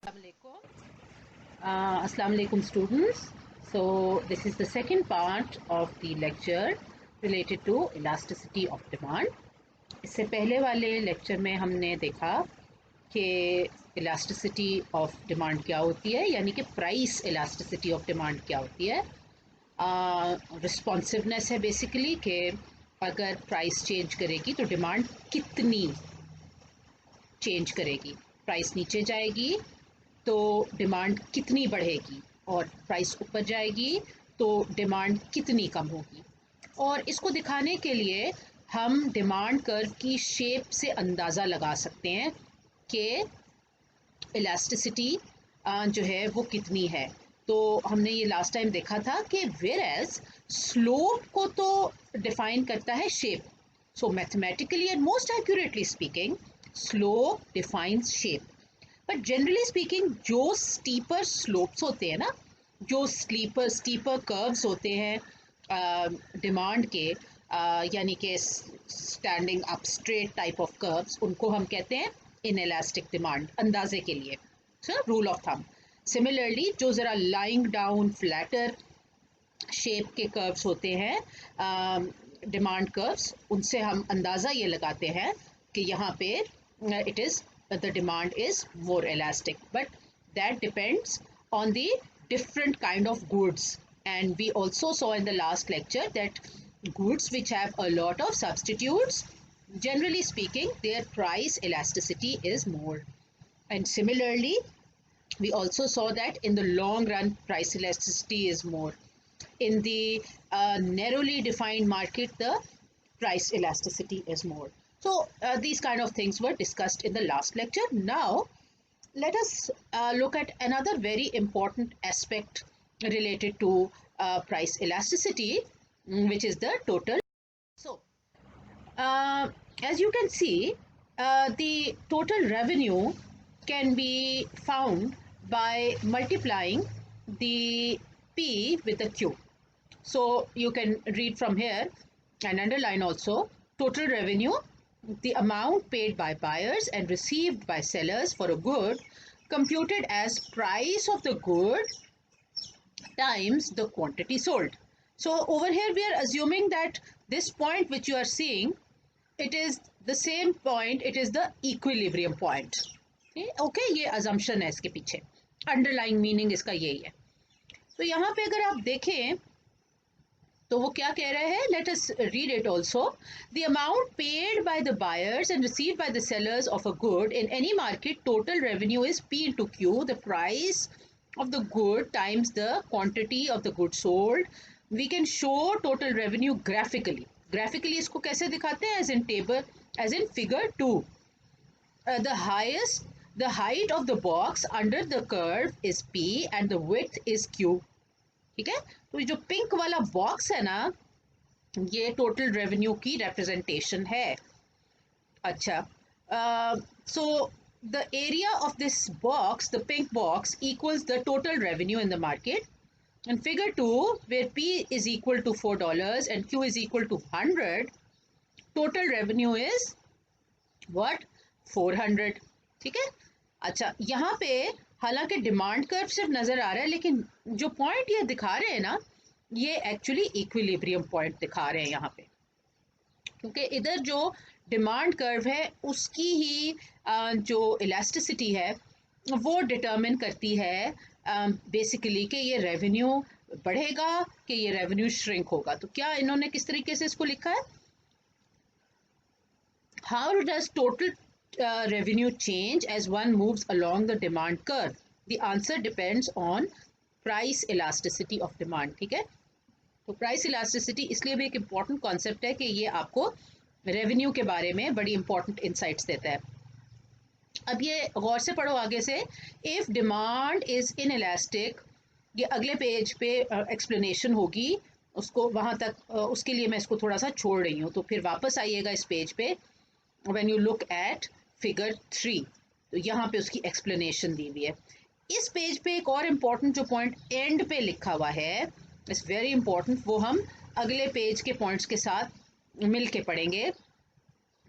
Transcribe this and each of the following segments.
Assalamu alaikum students. So this is the second part of the lecture related to elasticity of demand. इससे पहले वाले lecture में हमने देखा कि इलास्टिसिटी ऑफ डिमांड क्या होती है, यानी कि प्राइस इलास्टिसिटी ऑफ डिमांड क्या होती है. रिस्पॉन्सिवनेस है बेसिकली कि अगर प्राइस चेंज करेगी तो डिमांड कितनी चेंज करेगी. प्राइस नीचे जाएगी तो डिमांड कितनी बढ़ेगी और प्राइस ऊपर जाएगी तो डिमांड कितनी कम होगी. और इसको दिखाने के लिए हम डिमांड कर्व की शेप से अंदाज़ा लगा सकते हैं कि इलास्टिसिटी जो है वो कितनी है. तो हमने ये लास्ट टाइम देखा था कि वेयर एज स्लोप को तो डिफाइन करता है shape. So mathematically and most accurately speaking slope defines shape. But generally speaking जो स्टीपर स्लोप्स होते हैं ना, जो स्टीपर कर्व्स होते हैं डिमांड के, यानी कि standing up straight type of curves, उनको हम कहते हैं इनएलास्टिक डिमांड. अंदाजे के लिए रूल ऑफ थंब. सिमिलरली जो ज़रा लाइंग डाउन फ्लैटर शेप के कर्व्स होते हैं डिमांड कर्व्स, उनसे हम अंदाज़ा ये लगाते हैं कि यहाँ पे it is the demand is more elastic, but that depends on the different kind of goods. And we also saw in the last lecture that goods which have a lot of substitutes, generally speaking, their price elasticity is more. And similarly, we also saw that in the long run price elasticity is more. In the narrowly defined market, the price elasticity is more. So these kind of things were discussed in the last lecture. Now let us look at another very important aspect related to price elasticity, which is the total. So as you can see, the total revenue can be found by multiplying the P with the Q. So you can read from here and underline also: total revenue, the amount paid by buyers and received by sellers for a good, computed as price of the good times the quantity sold. So over here we are assuming that this point which you are seeing, it is the same point, it is the equilibrium point. Okay, ये assumption है इसके पीछे, underlying meaning इसका यही है. तो यहाँ पे अगर आप देखें तो वो क्या कह रहे हैं, let us read it also. The amount paid by the buyers and received by the sellers of a good in any market, total revenue is P into Q, the price of the good times the quantity of the good sold. We can show total revenue graphically. Graphically इसको कैसे दिखाते हैं? As in table, as in figure 2. The height of the box under the curve is P and the width is Q. ठीक है, तो जो pink वाला box है ना, ये टोटल रेवेन्यू की रिप्रेजेंटेशन है. अच्छा, so the area of this box, the pink box, equals the total revenue in the market. And figure 2, where P is equal to $4 and Q is equal to 100, total revenue is what? 400. ठीक है. अच्छा, यहाँ पे हालांकि demand curve सिर्फ नज़र आ रहा है, लेकिन जो पॉइंट ये दिखा रहे हैं ना, ये एक्चुअली इक्विलिब्रियम पॉइंट दिखा रहे हैं यहाँ पे, क्योंकि इधर जो डिमांड कर्व है उसकी ही जो इलास्टिसिटी है वो डिटर्मिन करती है बेसिकली कि ये रेवेन्यू बढ़ेगा कि ये रेवेन्यू श्रिंक होगा. तो क्या इन्होंने किस तरीके से इसको लिखा है? How does total revenue change as one moves along the demand curve? The answer depends on price elasticity of demand. ठीक है, तो price elasticity इसलिए भी एक important concept है कि ये आपको revenue के बारे में बड़ी important insights देता है. अब ये गौर से पढ़ो आगे से. If demand is inelastic, ये अगले पेज पे explanation होगी, उसको वहाँ तक उसके लिए मैं इसको थोड़ा सा छोड़ रही हूँ. तो फिर वापस आइएगा इस पेज पे when you look at figure 3, तो यहाँ पे उसकी एक्सप्लेनेशन दी हुई है. इस पेज पे एक और इम्पॉर्टेंट जो पॉइंट एंड पे लिखा हुआ है, इट्स वेरी इंपॉर्टेंट, वो हम अगले पेज के पॉइंट्स के साथ मिल के पढ़ेंगे.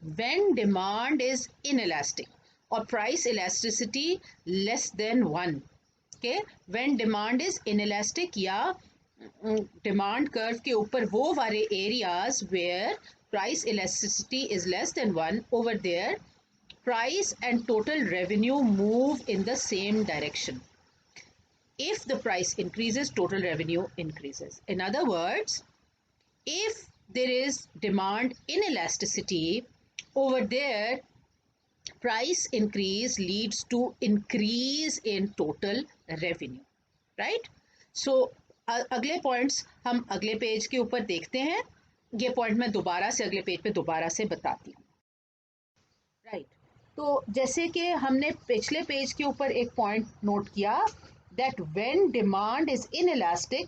When demand is inelastic, or price elasticity less than 1. Okay, when demand is inelastic या डिमांड कर्व के ऊपर वो वाले areas where price elasticity is less than 1, over there price and total revenue move in the same direction. If the price increases, total revenue increases. In other words, if there is demand inelasticity, over there price increase leads to increase in total revenue, right? So अगले points हम अगले page के ऊपर देखते हैं. ये point मैं दोबारा से अगले पेज पे दोबारा से बताती हूँ, राइट? तो जैसे कि हमने पिछले पेज के ऊपर एक पॉइंट नोट किया that when demand is inelastic,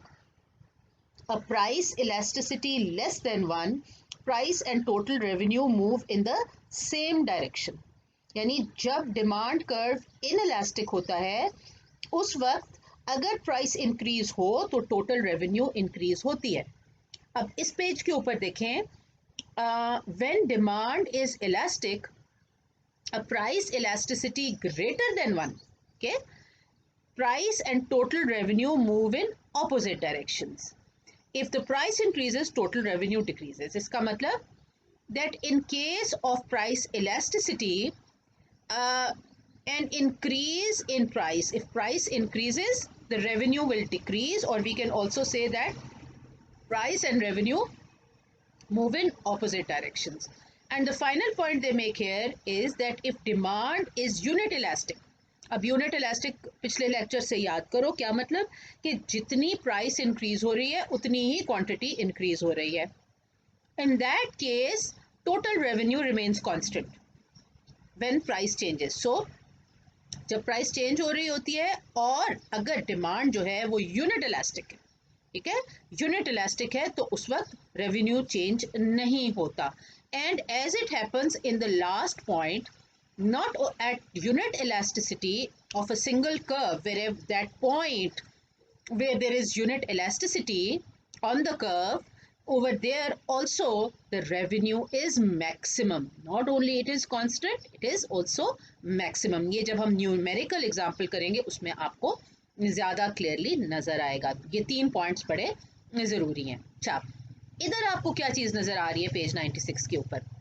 a price elasticity less than 1, price and total revenue move in the same direction. यानी जब डिमांड कर्व इनइलास्टिक होता है उस वक्त अगर प्राइस इंक्रीज हो तो टोटल रेवेन्यू इंक्रीज होती है. अब इस पेज के ऊपर देखें, when demand is elastic, a price elasticity greater than 1, okay, price and total revenue move in opposite directions. If the price increases, total revenue decreases. इसका मतलब that in case of price elasticity, an increase in price, if price increases, the revenue will decrease, or we can also say that price and revenue move in opposite directions. And the final point they make here is that if demand is unit elastic, अब unit elastic पिछले lecture से याद करो, क्या मतलब कि जितनी price increase हो रही है उतनी ही क्वांटिटी इंक्रीज हो रही है. In that case total revenue remains constant when price changes. So जब प्राइस चेंज हो रही होती है और अगर डिमांड जो है वो यूनिट इलास्टिक है, ठीक है, यूनिट इलास्टिक है, तो उस वक्त रेवेन्यू चेंज नहीं होता. And as it happens in the last point, not at unit elasticity of a single curve, where that point where there is unit elasticity on the curve, over there also the revenue is maximum. Not only it is constant, it is also maximum. ये जब हम numerical example करेंगे उसमें आपको ज़्यादा clearly नज़र आएगा. ये 3 पॉइंट्स बड़े ज़रूरी हैं. अच्छा, इधर आपको क्या चीज़ नज़र आ रही है पेज 96 के ऊपर?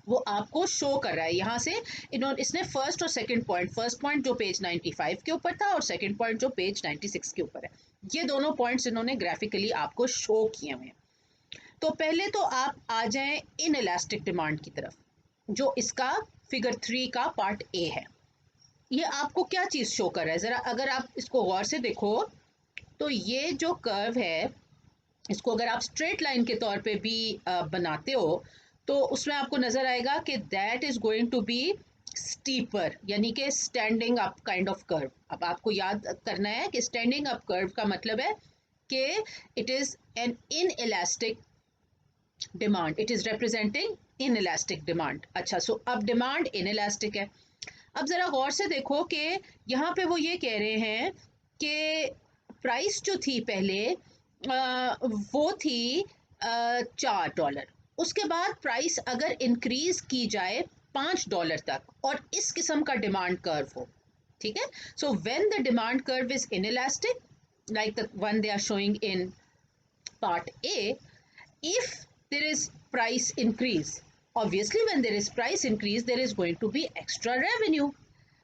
वो आपको शो कर रहा है यहाँ से. इसने फर्स्ट और सेकंड पॉइंट, फर्स्ट पॉइंट जो पेज 95 के ऊपर था और सेकंड पॉइंट जो पेज 96 के ऊपर है, ये दोनों पॉइंट्स इन्होंने ग्राफिकली आपको शो किए हुए हैं. तो पहले तो आप आ जाएं इन इलास्टिक डिमांड की तरफ, जो इसका फिगर 3 का पार्ट ए है. ये आपको क्या चीज़ शो कर रहा है? ज़रा अगर आप इसको गौर से देखो तो ये जो कर्व है, इसको अगर आप स्ट्रेट लाइन के तौर पे भी बनाते हो तो उसमें आपको नजर आएगा कि that is going to be steeper, यानी कि standing up kind of curve. अब आपको याद करना है कि स्टैंडिंग अप कर्व का मतलब है कि it is an inelastic demand, it is representing inelastic demand. अच्छा, सो अब डिमांड इनइलास्टिक है. अब जरा गौर से देखो कि यहाँ पे वो ये कह रहे हैं कि प्राइस जो थी पहले वो थी $4. उसके बाद प्राइस अगर इंक्रीज की जाए $5 तक और इस किस्म का डिमांड कर्व हो, ठीक है. So when the demand curve is inelastic like the one they are showing in part A, if there is price increase, obviously when there is price increase there is going to be extra revenue.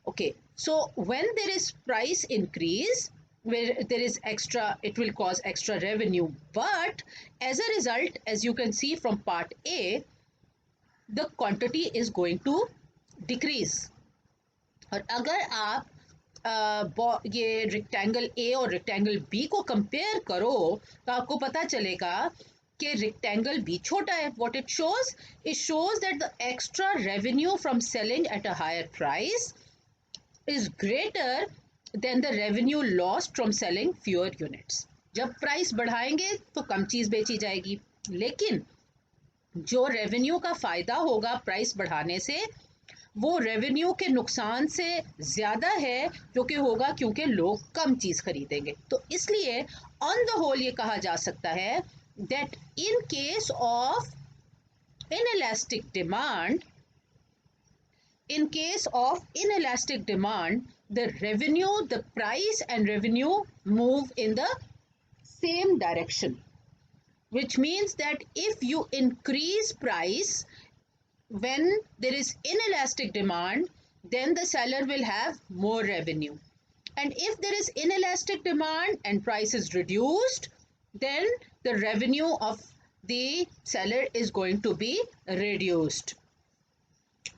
Okay, so when there is price increase, where there is extra, it will cause extra revenue, but as a result, as you can see from part A, the quantity is going to decrease. और अगर आप ये rectangle A और rectangle B को compare करो तो आपको पता चलेगा कि रेक्टेंगल B छोटा है. What it shows that the extra revenue from selling at a higher price is greater than the revenue lost from selling fewer units. जब प्राइस बढ़ाएंगे तो कम चीज बेची जाएगी, लेकिन जो रेवेन्यू का फायदा होगा प्राइस बढ़ाने से वो रेवेन्यू के नुकसान से ज्यादा है, जो कि होगा क्योंकि लोग कम चीज खरीदेंगे. तो इसलिए ऑन द होल ये कहा जा सकता है that in case of inelastic demand, in case of inelastic demand, the price and revenue move in the same direction, which means that if you increase price when there is inelastic demand, then the seller will have more revenue. And if there is inelastic demand and price is reduced, then the revenue of the seller is going to be reduced.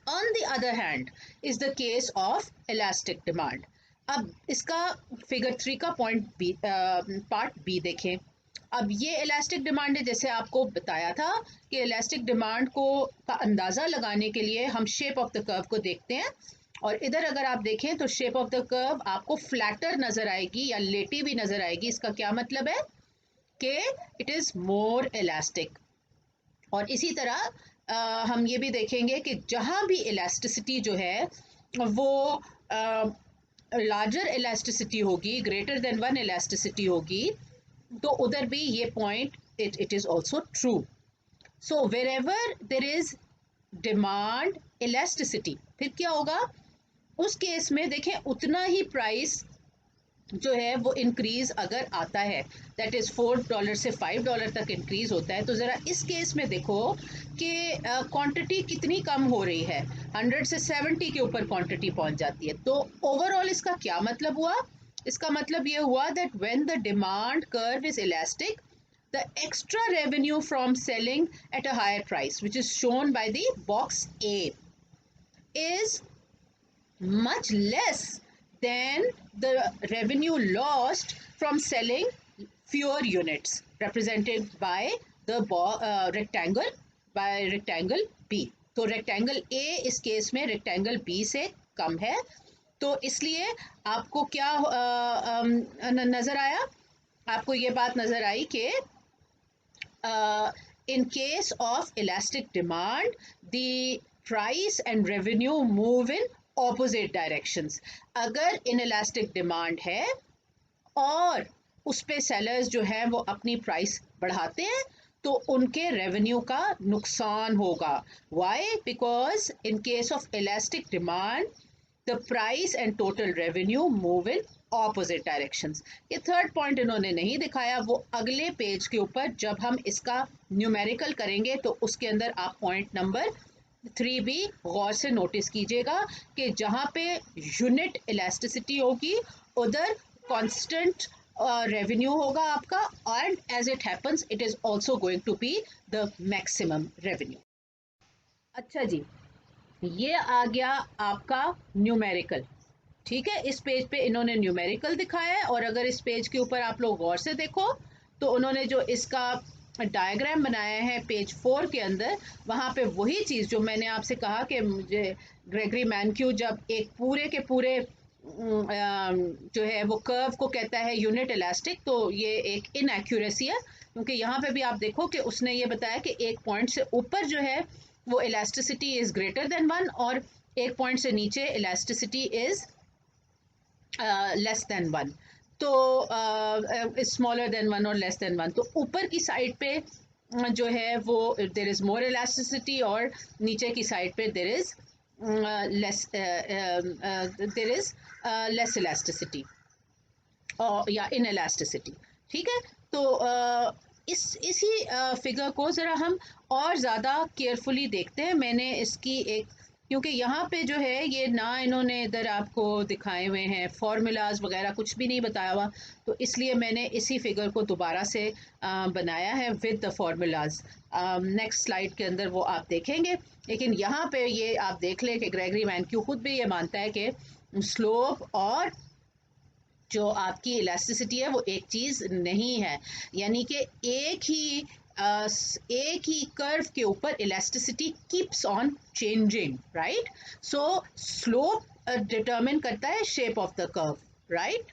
On the other hand is the case of elastic demand. अब इसका figure 3 का part B देखें. अब ये elastic demand है. जैसे आपको बताया था कि इलास्टिक डिमांड का अंदाज़ा लगाने के लिए हम शेप ऑफ द कर्व को देखते हैं, और इधर अगर आप देखें तो शेप ऑफ द कर्व आपको फ्लैटर नज़र आएगी या लेटी भी नज़र आएगी. इसका क्या मतलब है कि इट इज़ मोर इलास्टिक. और इसी तरह हम ये भी देखेंगे कि जहाँ भी इलास्टिसिटी जो है वो लार्जर इलास्टिसिटी होगी, ग्रेटर देन 1 इलास्टिसिटी होगी, तो उधर भी ये point it is also true. So wherever there is demand elasticity, फिर क्या होगा उस केस में. देखें उतना ही प्राइस जो है वो इंक्रीज अगर आता है, दैट इज़ $4 से $5 तक इंक्रीज होता है, तो ज़रा इस केस में देखो कि क्वांटिटी कितनी कम हो रही है. 100 से 70 के ऊपर क्वांटिटी पहुंच जाती है. तो ओवरऑल इसका क्या मतलब हुआ? इसका मतलब ये हुआ that when the demand curve is elastic, the extra revenue from selling at a higher price, which is shown by the box A, is much less than the revenue lost from selling fewer units, represented by the rectangle B. तो rectangle A इस case में rectangle B से कम है, तो इसलिए आपको क्या नज़र आया? आपको ये बात नज़र आई कि in case of elastic demand, the price and revenue move in opposite directions. अगर inelastic demand है और उस पे sellers जो है वो अपनी price बढ़ाते हैं, तो उनके revenue का नुकसान होगा. Why? Because in case of elastic demand, the price and total revenue move in opposite directions. ये थर्ड पॉइंट इन्होंने नहीं दिखाया, वो अगले पेज के ऊपर जब हम इसका न्यूमेरिकल करेंगे तो उसके अंदर आप पॉइंट नंबर 3 भी गौर से नोटिस कीजिएगा कि जहाँ पे यूनिट इलास्टिसिटी होगी उधर कांस्टेंट रेवेन्यू होगा आपका, and as it happens it is also going to be the maximum revenue. अच्छा जी, ये आ गया आपका न्यूमेरिकल. ठीक है, इस पेज पे इन्होंने न्यूमेरिकल दिखाया है, और अगर इस पेज के ऊपर आप लोग गौर से देखो तो उन्होंने जो इसका डायग्राम बनाया है पेज 4 के अंदर, वहाँ पे वही चीज़ जो मैंने आपसे कहा कि मुझे ग्रेगरी मैनक्यू जब एक पूरे के पूरे जो है वो कर्व को कहता है यूनिट इलास्टिक, तो ये एक इनएक्यूरेसी है, क्योंकि यहाँ पे भी आप देखो कि उसने ये बताया कि एक पॉइंट से ऊपर जो है वो इलास्टिसिटी इज़ ग्रेटर देन 1, और एक पॉइंट से नीचे इलास्टिसिटी इज़ लेस देन 1, तो स्मॉलर देन 1 और लेस देन 1. तो ऊपर की साइड पे जो है वो देयर इज़ मोर इलास्टिसिटी, और नीचे की साइड पे देयर इज़ लेस इलास्टिसिटी या इन इलास्टिसिटी. ठीक है, तो इसी फिगर को ज़रा हम और ज़्यादा केयरफुली देखते हैं. मैंने इसकी एक, क्योंकि यहाँ पे जो है ये ना इन्होंने इधर आपको दिखाए हुए हैं फॉर्मूलाज वगैरह, कुछ भी नहीं बताया हुआ, तो इसलिए मैंने इसी फिगर को दोबारा से बनाया है with the formulas. Next slide के अंदर वो आप देखेंगे. लेकिन यहाँ पे ये आप देख लें कि ग्रेगरी मैनक्यू खुद भी ये मानता है कि स्लोप और जो आपकी इलास्टिसिटी है वो एक चीज़ नहीं है, यानी कि एक ही कर्व के ऊपर elasticity keeps on changing, right. So slope determine करता है shape of the curve, right.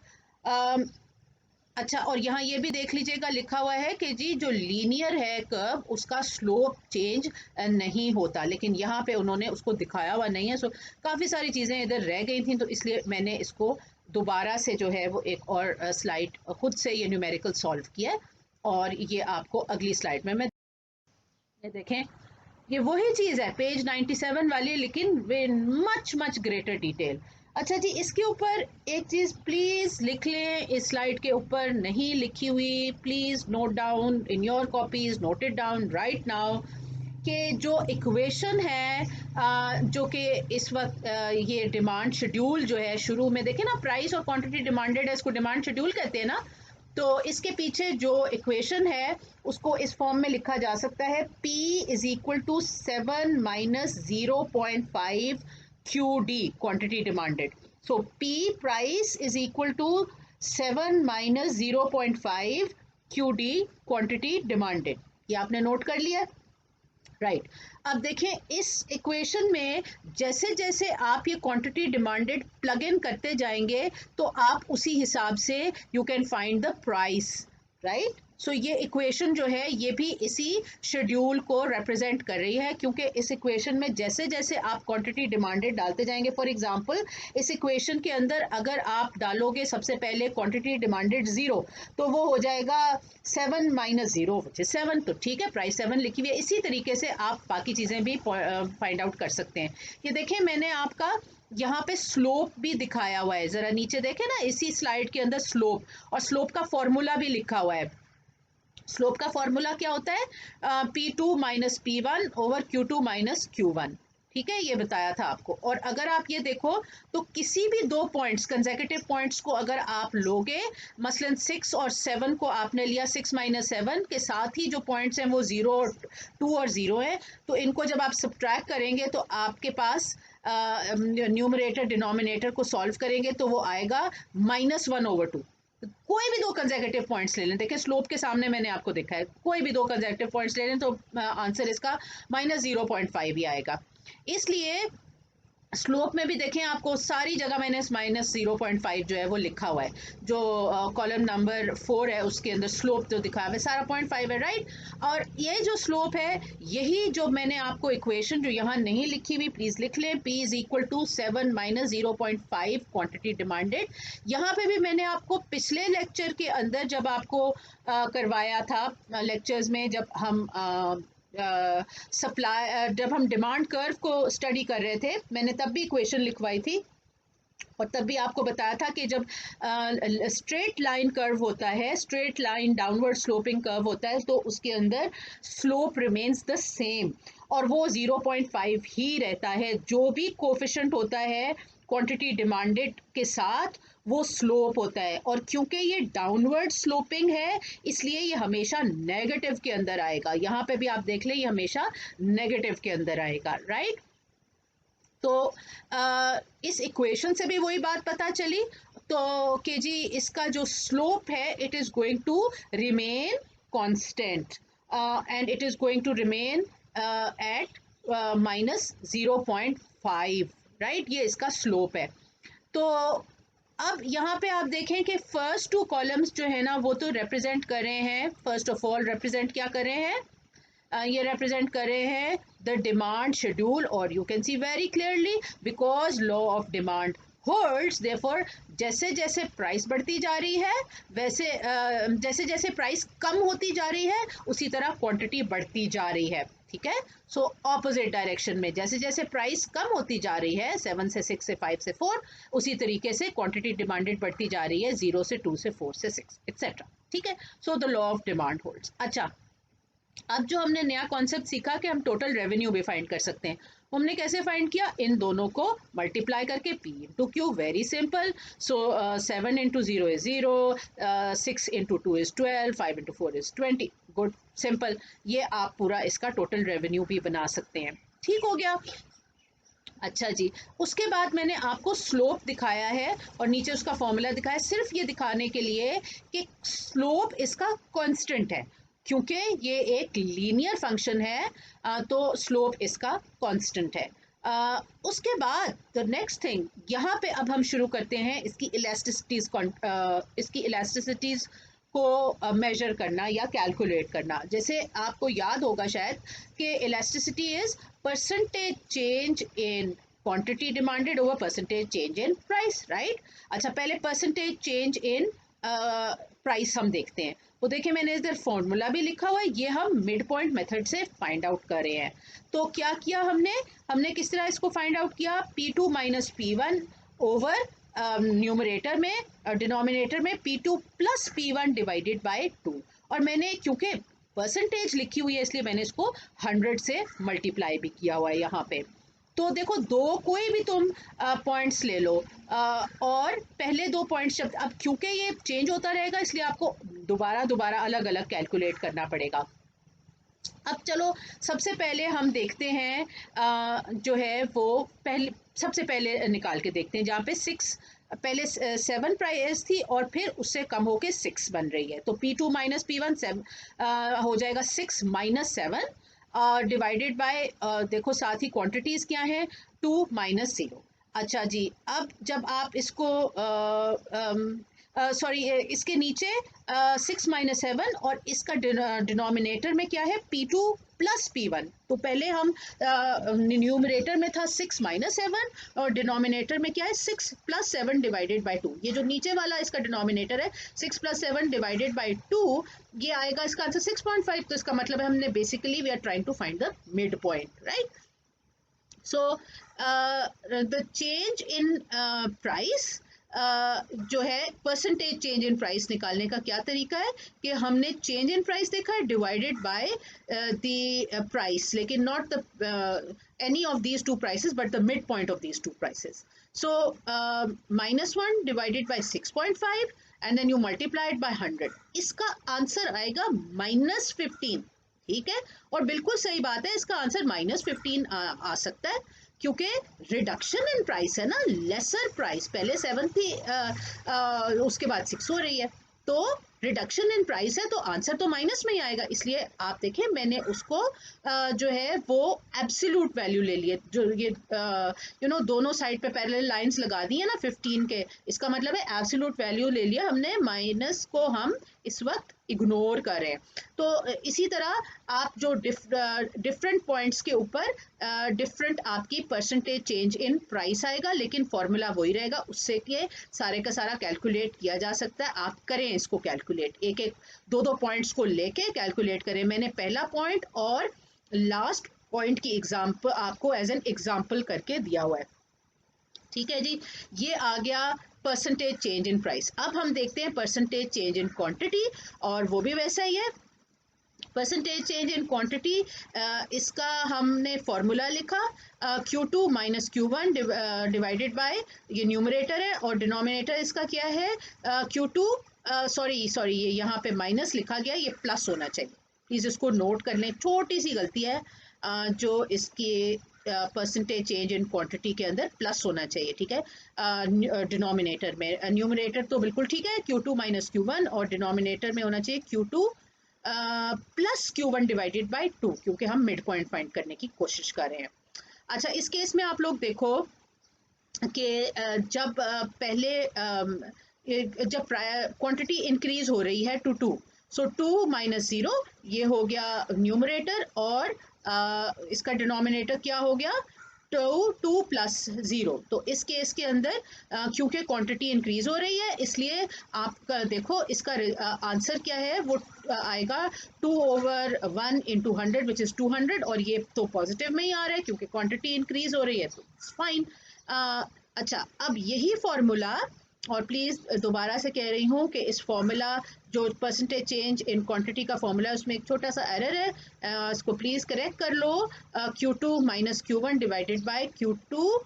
अच्छा, और यहाँ ये भी देख लीजिएगा लिखा हुआ है कि जी जो लीनियर है कर्व उसका स्लोप चेंज नहीं होता, लेकिन यहाँ पे उन्होंने उसको दिखाया हुआ नहीं है. सो काफ़ी सारी चीज़ें इधर रह गई थी, तो इसलिए मैंने इसको दोबारा से जो है वो एक और स्लाइड खुद से ये न्यूमेरिकल सॉल्व किया है, और ये आपको अगली स्लाइड में मैं ये देखें. ये वही चीज़ है पेज 97 वाली, लेकिन with much much greater detail. अच्छा जी, इसके ऊपर एक चीज़ प्लीज़ लिख लें, इस स्लाइड के ऊपर नहीं लिखी हुई, please note down in your copies, note it down right now, कि जो इक्वेशन है जो कि इस वक्त ये डिमांड शेड्यूल जो है, शुरू में देखें ना, प्राइस और क्वांटिटी डिमांडेड है, इसको डिमांड शेड्यूल कहते हैं ना। तो इसके पीछे जो इक्वेशन है उसको इस फॉर्म में लिखा जा सकता है, P is equal to 7 minus 0.5 QD quantity demanded. So P price is equal to 7 minus 0.5 QD quantity demanded. ये आपने नोट कर लिया, राइट अब देखें इस इक्वेशन में जैसे जैसे आप ये क्वांटिटी डिमांडेड प्लग इन करते जाएंगे तो आप उसी हिसाब से you can find the price, right. So ये इक्वेशन जो है ये भी इसी शेड्यूल को रिप्रेजेंट कर रही है, क्योंकि इस इक्वेशन में जैसे जैसे आप क्वांटिटी डिमांडेड डालते जाएंगे, फॉर एग्जांपल इस इक्वेशन के अंदर अगर आप डालोगे सबसे पहले क्वांटिटी डिमांडेड 0, तो वो हो जाएगा 7 माइनस 0 7, तो ठीक है प्राइस 7 लिखी हुई है। इसी तरीके से आप बाकी चीज़ें भी फाइंड आउट कर सकते हैं। ये देखें मैंने आपका यहाँ पे स्लोप भी दिखाया हुआ है, ज़रा नीचे देखें ना, इसी स्लाइड के अंदर स्लोप, और स्लोप का फॉर्मूला भी लिखा हुआ है। स्लोप का फॉर्मूला क्या होता है, P2 minus P1 over Q2 minus Q1, ठीक है, ये बताया था आपको। और अगर आप ये देखो तो किसी भी दो पॉइंट्स, कंसेक्यूटिव पॉइंट्स को अगर आप लोगे, मसलन 6 और 7 को आपने लिया, 6 माइनस 7 के साथ ही जो पॉइंट्स हैं वो 0, 2 और 0 हैं, तो इनको जब आप सब्ट्रैक्ट करेंगे तो आपके पास न्यूमरेटर डिनोमिनेटर को सॉल्व करेंगे तो वो आएगा -1/2। कोई भी दो कंसेक्यूटिव पॉइंट्स ले लें, देखिए स्लोप के सामने मैंने आपको देखा है, कोई भी दो कंसेक्यूटिव पॉइंट्स ले लें तो आंसर इसका -0.5 ही आएगा। इसलिए स्लोप में भी देखें आपको सारी जगह मैंने -0.5 जो है वो लिखा हुआ है, जो कॉलम नंबर 4 है उसके अंदर स्लोप जो दिखा हुआ है सारा 0.5 है, राइट। और ये जो स्लोप है यही जो मैंने आपको इक्वेशन जो यहाँ नहीं लिखी हुई प्लीज लिख लें, P is equal to 7 minus 0.5 quantity demanded. यहाँ पे भी मैंने आपको पिछले लेक्चर के अंदर जब आपको करवाया था, लेक्चर्स में जब हम सप्लाई जब हम डिमांड कर्व को स्टडी कर रहे थे, मैंने तब भी इक्वेशन लिखवाई थी और तब भी आपको बताया था कि जब स्ट्रेट लाइन कर्व होता है, straight line downward sloping curve होता है, तो उसके अंदर स्लोप रिमेन्स द सेम और वो 0.5 ही रहता है। जो भी कोफिशिएंट होता है क्वांटिटी डिमांडेड के साथ वो स्लोप होता है, और क्योंकि ये डाउनवर्ड स्लोपिंग है इसलिए ये हमेशा नेगेटिव के अंदर आएगा। यहाँ पे भी आप देख लें ये हमेशा नेगेटिव के अंदर आएगा, राइट। तो इस इक्वेशन से भी वही बात पता चली, तो कि जी इसका जो स्लोप है it is going to remain constant and it is going to remain at -0.5, right, ये इसका स्लोप है। तो अब यहाँ पे आप देखें कि फर्स्ट टू कॉलम्स जो है ना वो तो रिप्रेजेंट कर रहे हैं, फर्स्ट ऑफ ऑल रिप्रेजेंट क्या कर रहे हैं, ये रिप्रेजेंट कर रहे हैं द डिमांड शेड्यूल, और you can see very clearly because law of demand holds, therefore जैसे जैसे प्राइस बढ़ती जा रही है वैसे जैसे जैसे प्राइस कम होती जा रही है उसी तरह क्वांटिटी बढ़ती जा रही है, ठीक है। सो ऑपोजिट डायरेक्शन में जैसे जैसे प्राइस कम होती जा रही है 7 से 6 से 5 से 4, उसी तरीके से क्वांटिटी डिमांडेड बढ़ती जा रही है 0 से 2 से 4 से 6 एक्सेट्रा, ठीक है। So the law of demand holds. अच्छा, अब जो हमने नया कॉन्सेप्ट सीखा कि हम टोटल रेवेन्यू भी फाइंड कर सकते हैं, हमने कैसे फाइंड किया, इन दोनों को मल्टीप्लाई करके P into Q, very simple. So 7 into 0 is 0, 6 into 2 is 12, 5 into 4 is 20, good simple. ये आप पूरा इसका टोटल रेवेन्यू भी बना सकते हैं, ठीक हो गया। अच्छा जी, उसके बाद मैंने आपको स्लोप दिखाया है और नीचे उसका फॉर्मूला दिखाया है, सिर्फ ये दिखाने के लिए कि स्लोप इसका कांस्टेंट है, क्योंकि ये एक लीनियर फंक्शन है, तो स्लोप इसका कांस्टेंट है। उसके बाद द नेक्स्ट थिंग, यहाँ पे अब हम शुरू करते हैं इसकी इलास्टिसिटीज को मेजर करना या कैलकुलेट करना। जैसे आपको याद होगा शायद कि elasticity is percentage change in quantity demanded over percentage change in price, right. अच्छा, पहले परसेंटेज चेंज इन प्राइस हम देखते हैं। वो देखिए मैंने इधर फॉर्मूला भी लिखा हुआ है, ये हम मिड पॉइंट मेथड से फाइंड आउट कर रहे हैं। तो क्या किया हमने हमने किस तरह इसको फाइंड आउट किया, P2 minus P1 over numerator में, डिनोमिनेटर में P2 plus P1 divided by 2। और मैंने क्योंकि परसेंटेज लिखी हुई है इसलिए मैंने इसको 100 से मल्टीप्लाई भी किया हुआ है यहाँ पे। तो देखो दो कोई भी तुम पॉइंट्स ले लो, और पहले दो पॉइंट्स जब, अब क्योंकि ये चेंज होता रहेगा इसलिए आपको दोबारा दोबारा अलग अलग कैलकुलेट करना पड़ेगा। अब चलो सबसे पहले हम देखते हैं, जो है वो पहले सबसे पहले निकाल के देखते हैं जहाँ पे 6, पहले 7 प्राइस थी और फिर उससे कम होके 6 बन रही है। तो P2 माइनस P1 हो जाएगा 6 माइनस 7 डिवाइडेड बाय, देखो साथ ही क्वांटिटीज क्या है, 2 माइनस 0। अच्छा जी, अब जब आप इसको सॉरी इसके नीचे 6 माइनस 7 और इसका डिनोमिनेटर में क्या है, P2 प्लस P1। तो पहले हम न्यूमरेटर में था 6 माइनस 7 और डिनोमिनेटर में क्या है 6 प्लस 7 डिवाइडेड बाय 2। ये जो नीचे वाला इसका डिनोमिनेटर है 6 प्लस 7 डिवाइडेड बाय 2, ये आएगा इसका आंसर 6.5। तो इसका मतलब है हमने basically we are trying to find the mid point, right. So the change in price, जो है परसेंटेज चेंज इन प्राइस निकालने का क्या तरीका है कि हमने चेंज इन प्राइस देखा है डिवाइडेड बाय द प्राइस, लेकिन not the any of these two prices but the mid point of these two prices. So -1 divided by 6.5 and then you multiplied by 100, इसका आंसर आएगा -15। ठीक है, और बिल्कुल सही बात है, इसका आंसर -15 आ सकता है क्योंकि रिडक्शन इन प्राइस है ना, लेसर प्राइस, पहले 7 थी उसके बाद 6 हो रही है, तो रिडक्शन इन प्राइस है तो आंसर तो माइनस में ही आएगा। इसलिए आप देखें मैंने उसको जो है वो एब्सोल्यूट वैल्यू ले लिए, जो ये दोनों साइड पे पैरेलल लाइंस लगा दी है ना 15 के, इसका मतलब है एब्सोल्यूट वैल्यू ले लिया हमने, माइनस को हम इस वक्त इग्नोर कर रहे हैं। तो इसी तरह आप जो डिफरेंट पॉइंट्स के ऊपर डिफरेंट आपकी परसेंटेज चेंज इन प्राइस आएगा, लेकिन फॉर्मूला वही रहेगा, उससे के सारे का सारा कैलकुलेट किया जा सकता है। आप करें इसको कैलकुलेट, एक एक दो पॉइंट्स को लेके कैलकुलेट करें। मैंने पहला पॉइंट और लास्ट पॉइंट की एग्जाम्पल आपको एज एन एग्जाम्पल करके दिया हुआ है। ठीक है जी, ये आ गया परसेंटेज चेंज इन प्राइस। अब हम देखते हैं परसेंटेज चेंज इन क्वांटिटी, और वो भी वैसा ही है। परसेंटेज चेंज इन क्वांटिटी, इसका हमने फॉर्मूला लिखा, Q2 minus Q1 divided by, ये न्यूमरेटर है और डिनोमिनेटर इसका क्या है, Q2, सॉरी ये यहाँ पे माइनस लिखा गया, ये प्लस होना चाहिए, प्लीज़ इसको नोट कर लें, छोटी सी गलती है, जो इसकी परसेंटेज चेंज इन क्वांटिटी के अंदर प्लस होना चाहिए। ठीक है, डिनोमिनेटर में, न्यूमरेटर तो बिल्कुल ठीक है Q2 माइनस Q1 और डिनोमिनेटर में होना चाहिए Q2 plus Q1 divided by 2, क्योंकि हम मिड पॉइंट फाइंड करने की कोशिश कर रहे हैं। अच्छा, इस केस में आप लोग देखो कि जब पहले जब क्वांटिटी इंक्रीज हो रही है टू 2, सो 2 माइनस 0 ये हो गया न्यूमरेटर, और इसका डिनोमिनेटर क्या हो गया 2 प्लस 0। तो इस केस के अंदर क्योंकि क्वांटिटी इंक्रीज हो रही है इसलिए आप देखो इसका आंसर क्या है, वो आएगा 2/1 इंटू 100 विच इज़ 200, और ये तो पॉजिटिव में ही आ रहा है क्योंकि क्वांटिटी इंक्रीज हो रही है, तो फाइन। अच्छा, अब यही फॉर्मूला, और प्लीज़ दोबारा से कह रही हूँ कि इस फॉर्मूला जो परसेंटेज चेंज इन क्वांटिटी का फॉर्मूला है उसमें एक छोटा सा एरर है, इसको प्लीज़ करेक्ट कर लो। Q2 minus Q1 divided by Q2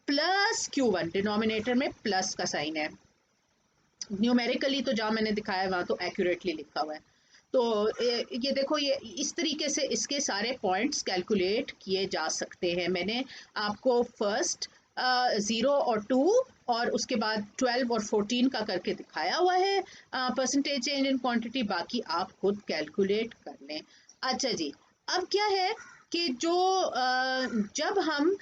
plus Q1, denominator में प्लस का साइन है, न्यूमेरिकली तो जहाँ मैंने दिखाया है वहाँ तो एक्यूरेटली लिखा हुआ है। तो ये देखो, ये इस तरीके से इसके सारे पॉइंट्स कैलकुलेट किए जा सकते हैं। मैंने आपको फर्स्ट 0 और 2 और उसके बाद 12 और 14 का करके दिखाया हुआ है परसेंटेज चेंज इन क्वांटिटी, बाकी आप खुद कैलकुलेट कर लें। अच्छा जी, अब क्या है कि जो जब हम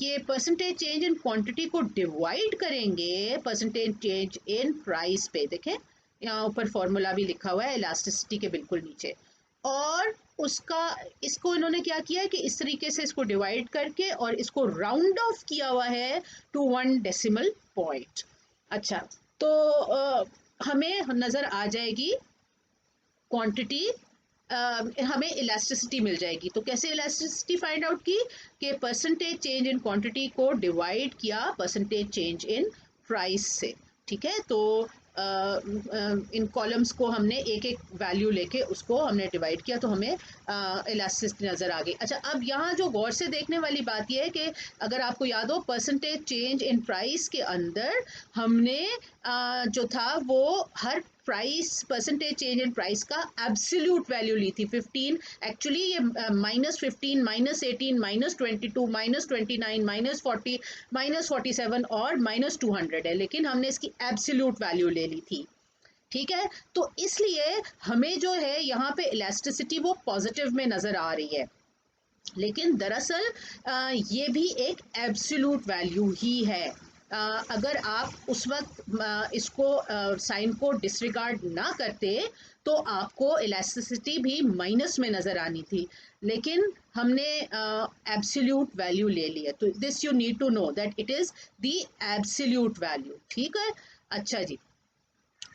ये परसेंटेज चेंज इन क्वांटिटी को डिवाइड करेंगे परसेंटेज चेंज इन प्राइस पे, देखें यहाँ ऊपर फॉर्मूला भी लिखा हुआ है इलास्टिसिटी के बिल्कुल नीचे, और उसका इसको इन्होंने क्या किया है कि इस तरीके से इसको डिवाइड करके और इसको राउंड ऑफ किया हुआ है टू 1 डेसिमल पॉइंट। अच्छा, तो हमें नज़र आ जाएगी क्वांटिटी हमें इलास्टिसिटी मिल जाएगी। तो कैसे इलास्टिसिटी फाइंड आउट की कि परसेंटेज चेंज इन क्वांटिटी को डिवाइड किया परसेंटेज चेंज इन प्राइस से। ठीक है, तो इन कॉलम्स को हमने एक एक वैल्यू लेके उसको हमने डिवाइड किया तो हमें इलास्टिसिटी नज़र आ गई। अच्छा, अब यहाँ जो गौर से देखने वाली बात यह है कि अगर आपको याद हो परसेंटेज चेंज इन प्राइस के अंदर हमने जो था वो हर price percentage change in price का एब्सोल्यूट वैल्यू ली थी 15। एक्चुअली ये -15 -18 -22 -29 -40 -47 और -200 है, लेकिन हमने इसकी एब्सोल्यूट वैल्यू ले ली थी। ठीक है, तो इसलिए हमें जो है यहाँ पे इलास्टिसिटी वो पॉजिटिव में नज़र आ रही है, लेकिन दरअसल ये भी एक एब्सोल्यूट वैल्यू ही है। अगर आप उस वक्त इसको साइन को डिसरिगार्ड ना करते तो आपको इलास्टिसिटी भी माइनस में नज़र आनी थी, लेकिन हमने एब्सोल्यूट वैल्यू ले ली है। तो this you need to know that it is the absolute value. ठीक है, अच्छा जी,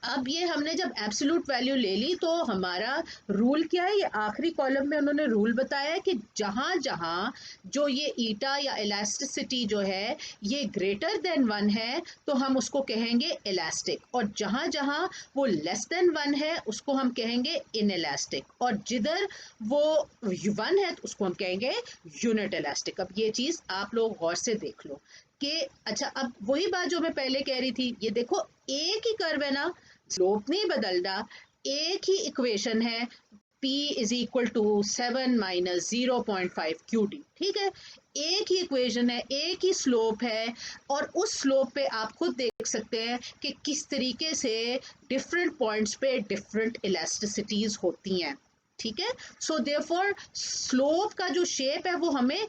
अब ये हमने जब एब्सोल्यूट वैल्यू ले ली तो हमारा रूल क्या है, ये आखिरी कॉलम में उन्होंने रूल बताया है कि जहाँ जहाँ जो ये ईटा या इलास्टिसिटी जो है ये ग्रेटर देन 1 है तो हम उसको कहेंगे इलास्टिक, और जहाँ जहाँ वो लेस देन 1 है उसको हम कहेंगे इन इलास्टिक, और जिधर वो 1 है तो उसको हम कहेंगे यूनिट इलास्टिक। अब ये चीज़ आप लोग गौर से देख लो कि अच्छा, अब वही बात जो मैं पहले कह रही थी, ये देखो एक ही कर्व है ना, स्लोप नहीं बदल रहा, एक ही इक्वेशन है, P is equal to 7 minus 0.5 QD। ठीक है, एक ही इक्वेशन है, एक ही स्लोप है, और उस स्लोप पे आप खुद देख सकते हैं कि किस तरीके से डिफरेंट पॉइंट्स पे डिफरेंट इलास्टिसिटीज होती हैं। ठीक है, सो देयरफॉर स्लोप का जो शेप है वो हमें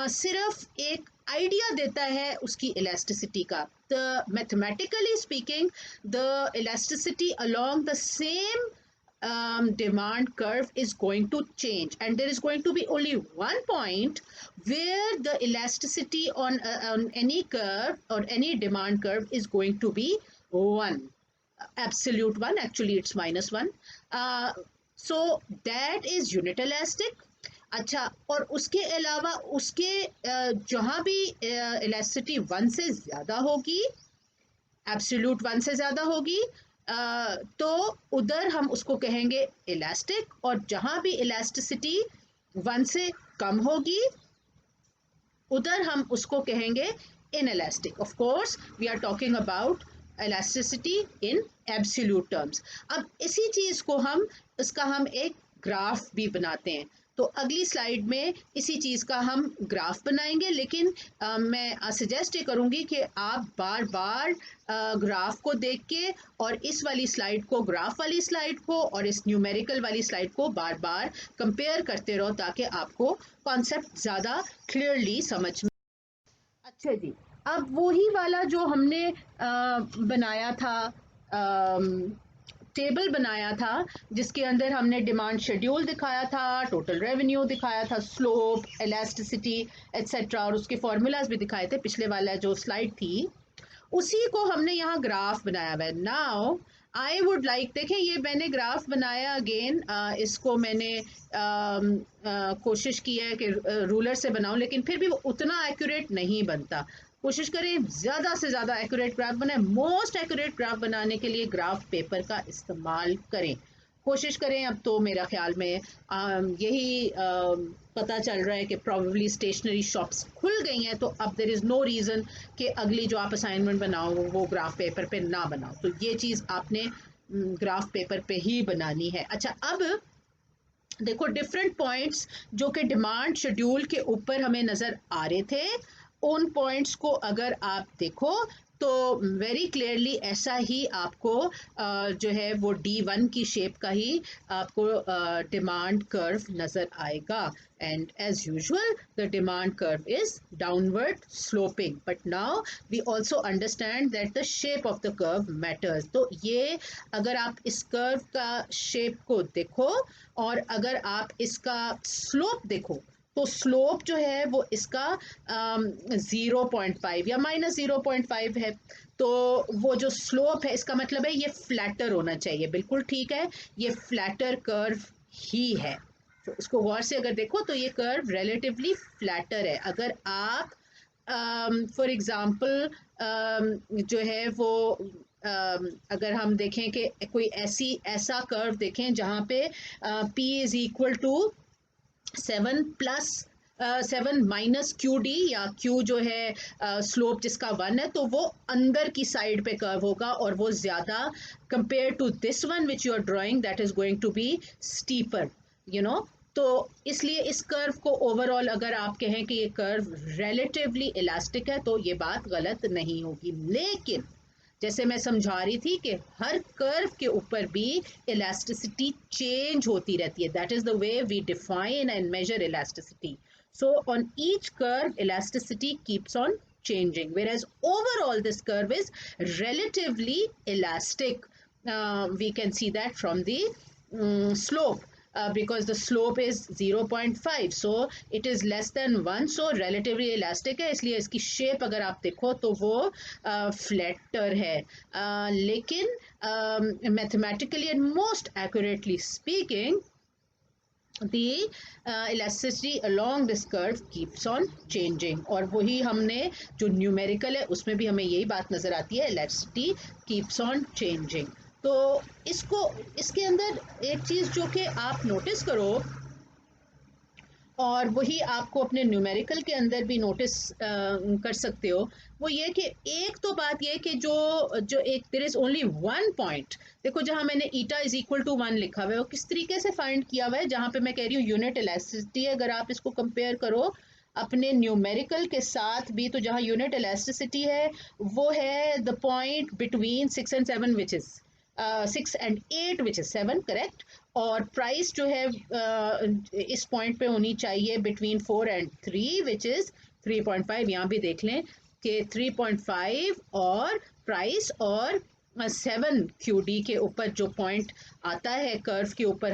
सिर्फ एक आइडिया देता है उसकी इलास्टिसिटी का। The mathematically speaking the elasticity along the same demand curve is going to change, and there is going to be only one point where the elasticity on any curve or any demand curve is going to be 1, absolute 1, actually it's -1, so that is unit elastic। अच्छा, और उसके अलावा उसके जहाँ भी elasticity 1 से ज़्यादा होगी, एब्सोल्यूट 1 से ज़्यादा होगी, तो उधर हम उसको कहेंगे इलास्टिक, और जहाँ भी इलास्टिसिटी 1 से कम होगी उधर हम उसको कहेंगे inelastic. Of course we are talking about elasticity in absolute terms. अब इसी चीज़ को इसका हम एक ग्राफ भी बनाते हैं, तो अगली स्लाइड में इसी चीज़ का हम ग्राफ बनाएंगे, लेकिन मैं सजेस्ट ये करूँगी कि आप बार बार ग्राफ को देख के और इस वाली स्लाइड को, ग्राफ वाली स्लाइड को और इस न्यूमेरिकल वाली स्लाइड को बार बार कंपेयर करते रहो ताकि आपको कॉन्सेप्ट ज़्यादा क्लियरली समझ में। अच्छा जी, अब वही वाला जो हमने बनाया था, टेबल बनाया था जिसके अंदर हमने डिमांड शेड्यूल दिखाया था, टोटल रेवेन्यू दिखाया था, स्लोप, इलास्टिसिटी एट्सेट्रा, और उसके फॉर्मूलाज भी दिखाए थे, पिछले वाला जो स्लाइड थी उसी को हमने यहाँ ग्राफ बनाया हुआ है। नाउ आई वुड लाइक, देखें ये मैंने ग्राफ बनाया अगेन, इसको मैंने कोशिश की है कि रूलर से बनाऊं, लेकिन फिर भी वो उतना एक्यूरेट नहीं बनता। कोशिश करें ज़्यादा से ज़्यादा एक्यूरेट ग्राफ बनाएं। मोस्ट एक्यूरेट ग्राफ बनाने के लिए ग्राफ पेपर का इस्तेमाल करें, कोशिश करें। अब तो मेरा ख्याल में यही पता चल रहा है कि प्रॉब्ली स्टेशनरी शॉप्स खुल गई हैं, तो अब देयर इज़ नो रीज़न कि अगली जो आप असाइनमेंट बनाओ वो ग्राफ पेपर पे ना बनाओ, तो ये चीज़ आपने ग्राफ पेपर पे ही बनानी है। अच्छा, अब देखो डिफरेंट पॉइंट्स जो कि डिमांड शेड्यूल के ऊपर हमें नज़र आ रहे थे, उन पॉइंट्स को अगर आप देखो तो वेरी क्लियरली ऐसा ही आपको जो है वो D1 की शेप का ही आपको डिमांड कर्व नज़र आएगा, and as usual the demand curve is downward sloping, but now we also understand that the shape of the curve matters. तो ये अगर आप इस कर्व का शेप को देखो और अगर आप इसका स्लोप देखो तो स्लोप जो है वो इसका 0.5 या -0.5 है। तो वो जो स्लोप है इसका मतलब है ये फ्लैटर होना चाहिए, बिल्कुल ठीक है, ये फ्लैटर कर्व ही है। तो इसको गौर से अगर देखो तो ये कर्व रिलेटिवली फ्लैटर है। अगर आप फॉर एग्जांपल जो है वो अगर हम देखें कि कोई ऐसा कर्व देखें जहाँ पे P is equal to 7 - QD, या Q जो है स्लोप जिसका 1 है, तो वो अंदर की साइड पे कर्व होगा और वो ज़्यादा compare to this one which you are drawing, that is going to be steeper, you know. तो इसलिए इस कर्व को ओवरऑल अगर आप कहें कि ये कर्व रिलेटिवली इलास्टिक है तो ये बात गलत नहीं होगी। लेकिन जैसे मैं समझा रही थी कि हर कर्व के ऊपर भी इलास्टिसिटी चेंज होती रहती है, that is the way we define and measure elasticity. So on each curve elasticity keeps on changing, whereas overall this curve is relatively elastic. We can see that from the slope. Because the slope is 0.5, so it is less than 1, so relatively elastic है, इसलिए इसकी shape अगर आप देखो तो वो flatter है। लेकिन mathematically and most accurately speaking the elasticity along this curve keeps on changing, और वही हमने जो न्यूमेरिकल है उसमें भी हमें यही बात नज़र आती है, elasticity keeps on changing। तो इसके अंदर एक चीज़ जो कि आप नोटिस करो, और वही आपको अपने न्यूमेरिकल के अंदर भी नोटिस कर सकते हो, वो ये कि एक तो बात ये कि जो एक there is only one point, देखो जहां मैंने ईटा इज इक्वल टू 1 लिखा हुआ है वो किस तरीके से फाइंड किया हुआ है, जहां पे मैं कह रही हूँ यूनिट इलास्टिसिटी, अगर आप इसको कंपेयर करो अपने न्यूमेरिकल के साथ भी, तो जहां यूनिट इलास्टिसिटी है वो है the point between 6 and 7 which is 6 and 8 which is 7, correct. और प्राइस जो है इस पॉइंट पे होनी चाहिए बिटवीन 4 and 3 विच इज 3.5। यहाँ भी देख लें कि 3.5 और प्राइस और 7 QD के ऊपर जो पॉइंट आता है कर्व के ऊपर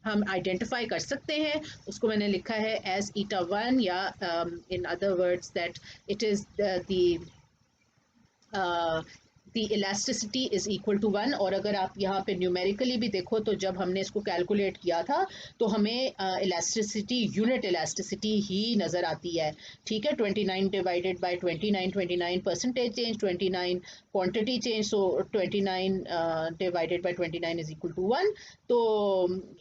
हम आइडेंटिफाई कर सकते हैं, उसको मैंने लिखा है एज eta1, या in other words that it is the elasticity is equal to 1। और अगर आप यहाँ पे न्यूमेरिकली भी देखो तो जब हमने इसको कैलकुलेट किया था तो हमें इलास्टिसिटी यूनिट इलास्टिसिटी ही नज़र आती है, ठीक है। 29 divided by 29, 29 percentage change, 29 quantity change, so 29 divided by 29 is equal to 1। तो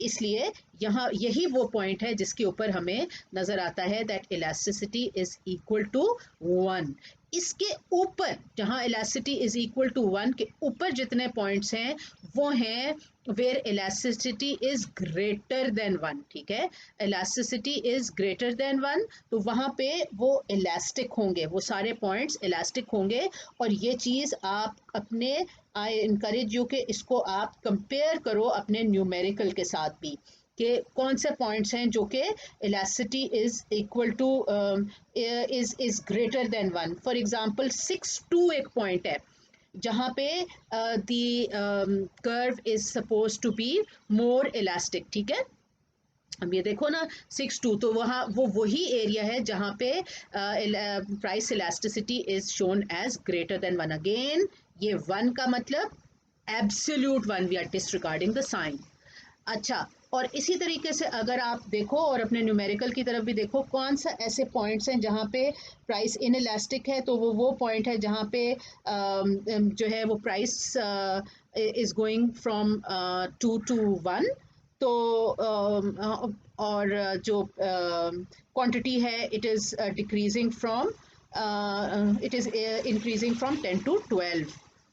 इसलिए यहाँ यही वो पॉइंट है जिसके ऊपर हमें नज़र आता है that elasticity is equal to 1। इसके ऊपर जहां इलास्टिसिटी इज इक्वल टू 1 के ऊपर जितने पॉइंट्स हैं वो हैं where elasticity is greater than 1, ठीक है। इलास्टिसिटी इज ग्रेटर देन 1, तो वहां पे वो इलास्टिक होंगे, वो सारे पॉइंट्स इलास्टिक होंगे। और ये चीज़ आप अपने, आई इनकरेज यू कि इसको आप कंपेयर करो अपने न्यूमेरिकल के साथ भी, कि कौन से पॉइंट्स हैं जो कि elasticity is equal to is greater than 1। For example 6.2 एक पॉइंट है जहाँ पे the curve is suppose to be more elastic, ठीक है। अब ये देखो ना 6.2, तो वहाँ वो वही एरिया है जहाँ पे price elasticity is shown as greater than 1। Again ये 1 का मतलब absolute 1, we are disregarding the sign. अच्छा, और इसी तरीके से अगर आप देखो और अपने न्यूमेरिकल की तरफ भी देखो, कौन सा ऐसे पॉइंट्स हैं जहाँ पे प्राइस इनइलास्टिक है, तो वो पॉइंट है जहाँ पे जो है वो price is going from 2 to 1। तो और जो क्वांटिटी है it is decreasing from it is increasing from 10 to 12,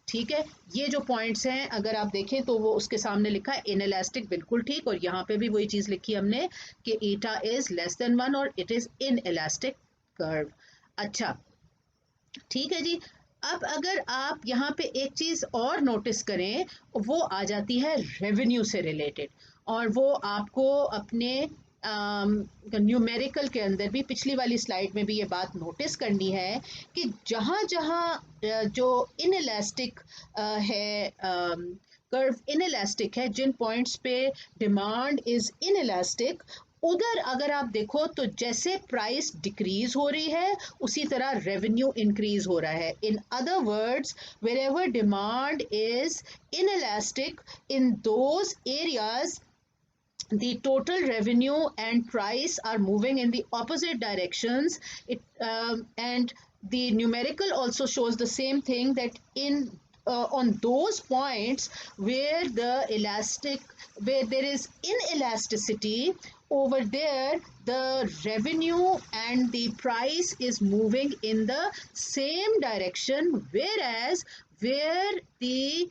ठीक है। ये जो पॉइंट्स हैं अगर आप देखें तो वो उसके सामने लिखा है इनइलास्टिक, बिल्कुल ठीक। और यहाँ पे भी वही चीज़ लिखी हमने कि ईटा इज लेस देन 1 और it is in elastic curve. अच्छा, ठीक है जी। अब अगर आप यहाँ पे एक चीज़ और नोटिस करें, वो आ जाती है रेवेन्यू से रिलेटेड, और वो आपको अपने न्यूमेरिकल के अंदर भी पिछली वाली स्लाइड में भी ये बात नोटिस करनी है कि जहाँ जहाँ जो इनइलास्टिक है, कर्व इनइलास्टिक है, जिन पॉइंट्स पे डिमांड इज इनइलास्टिक, उधर अगर आप देखो तो जैसे प्राइस डिक्रीज हो रही है उसी तरह रेवेन्यू इंक्रीज हो रहा है. In other words, wherever demand is inelastic, in those areas the total revenue and price are moving in the opposite directions. And the numerical also shows the same thing, that in on those points where there is inelasticity, over there the revenue and the price is moving in the same direction, whereas where the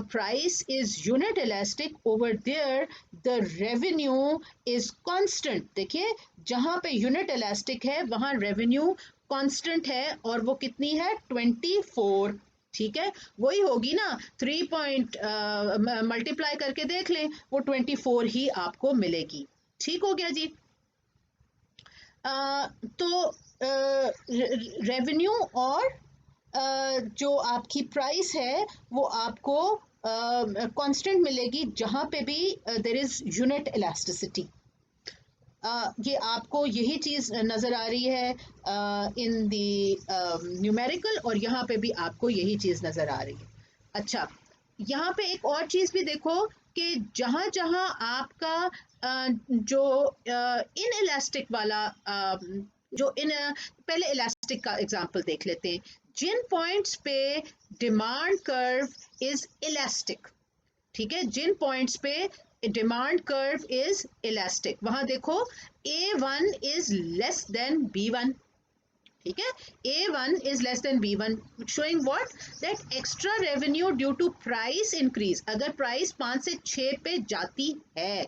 price is unit elastic, over there the revenue is constant. देखिए जहां पे unit elastic है वहां revenue constant है, और वो कितनी है 24. ठीक है, वही होगी ना, 3 पॉइंट मल्टीप्लाई करके देख लें, वो 24 ही आपको मिलेगी. ठीक हो गया जी. तो रेवेन्यू और जो आपकी प्राइस है वो आपको कांस्टेंट मिलेगी जहां पे भी देयर इज यूनिट इलास्टिसिटी. ये आपको यही चीज नजर आ रही है इन दी न्यूमेरिकल, और यहाँ पे भी आपको यही चीज नजर आ रही है. अच्छा, यहाँ पे एक और चीज भी देखो कि जहां जहां आपका जो इन इलास्टिक वाला जो इन पहले इलास्टिक का एग्जांपल देख लेते हैं. जिन पॉइंट्स पे डिमांड कर्व इज इलास्टिक, ठीक है, जिन पॉइंट्स पे डिमांड कर्व इज इलास्टिक, वहां देखो A1 is less than B1. ठीक है, A1 is less than B1, showing what? That extra revenue due to price increase. अगर प्राइस 5 से 6 पे जाती है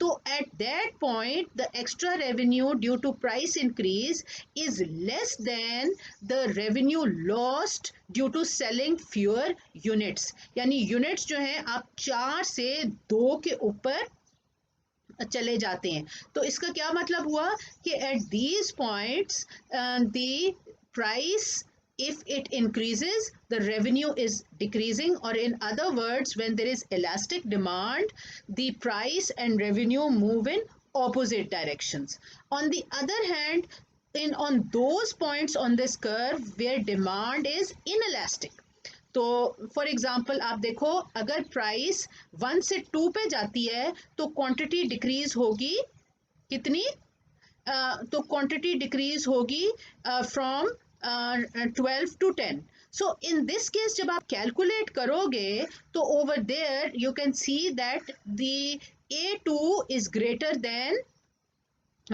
तो at that point the extra revenue due to price increase is less than the revenue lost due to selling fewer units. यानी units जो हैं आप 4 से 2 के ऊपर चले जाते हैं. तो इसका क्या मतलब हुआ कि at these points the price, if it increases the revenue is decreasing, or in other words when there is elastic demand the price and revenue move in opposite directions. On the other hand, on those points on this curve where demand is inelastic, तो for example आप देखो अगर price 1 से 2 पे जाती है तो quantity decrease होगी कितनी, तो क्वांटिटी डिक्रीज होगी from 12 to 10. So in this case जब आप कैलकुलेट करोगे तो over there you can see that the A2 is greater than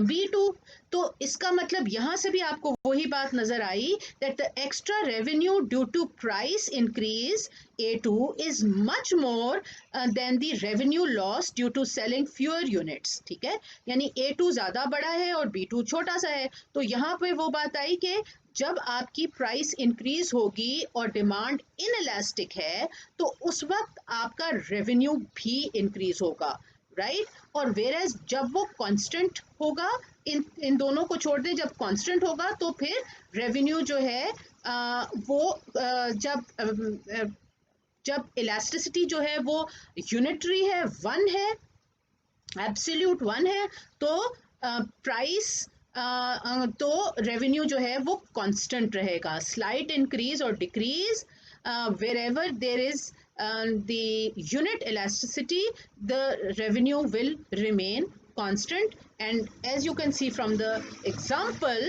B2. तो इसका मतलब यहाँ से भी आपको वही बात नजर आई that the extra revenue due to price increase A2 is much more than the revenue loss due to selling fewer units. ठीक है, यानी A2 ज्यादा बड़ा है और B2 छोटा सा है. तो यहाँ पे वो बात आई कि जब आपकी प्राइस इंक्रीज होगी और डिमांड इनइलास्टिक है तो उस वक्त आपका रेवेन्यू भी इंक्रीज होगा, राइट. और वेयरएज जब वो कांस्टेंट होगा, इन दोनों को छोड़ दें, जब कांस्टेंट होगा तो फिर रेवेन्यू जो है वो जब इलास्टिसिटी जो है वो यूनिटरी है, 1 है, एब्सोल्यूट 1 है, तो प्राइस तो रेवेन्यू जो है वो कांस्टेंट रहेगा. स्लाइट इंक्रीज और decrease wherever there is the unit elasticity, the revenue will remain constant. And as you can see from the example,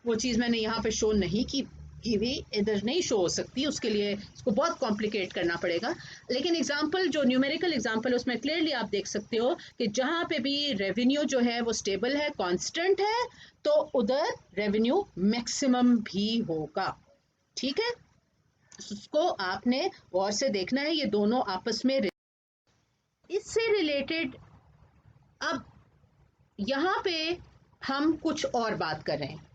वो चीज़ मैंने यहाँ पे शो नहीं की हुई, इधर नहीं शो हो सकती, उसके लिए इसको बहुत कॉम्प्लिकेट करना पड़ेगा. लेकिन एग्जाम्पल जो न्यूमेरिकल एग्जाम्पल उसमें क्लियरली आप देख सकते हो कि जहाँ पे भी रेवेन्यू जो है वो स्टेबल है, कांस्टेंट है, तो उधर रेवेन्यू मैक्सिमम भी होगा. ठीक है, उसको आपने गौर से देखना है, ये दोनों आपस में. इससे रिलेटेड अब यहाँ पे हम कुछ और बात कर रहे हैं.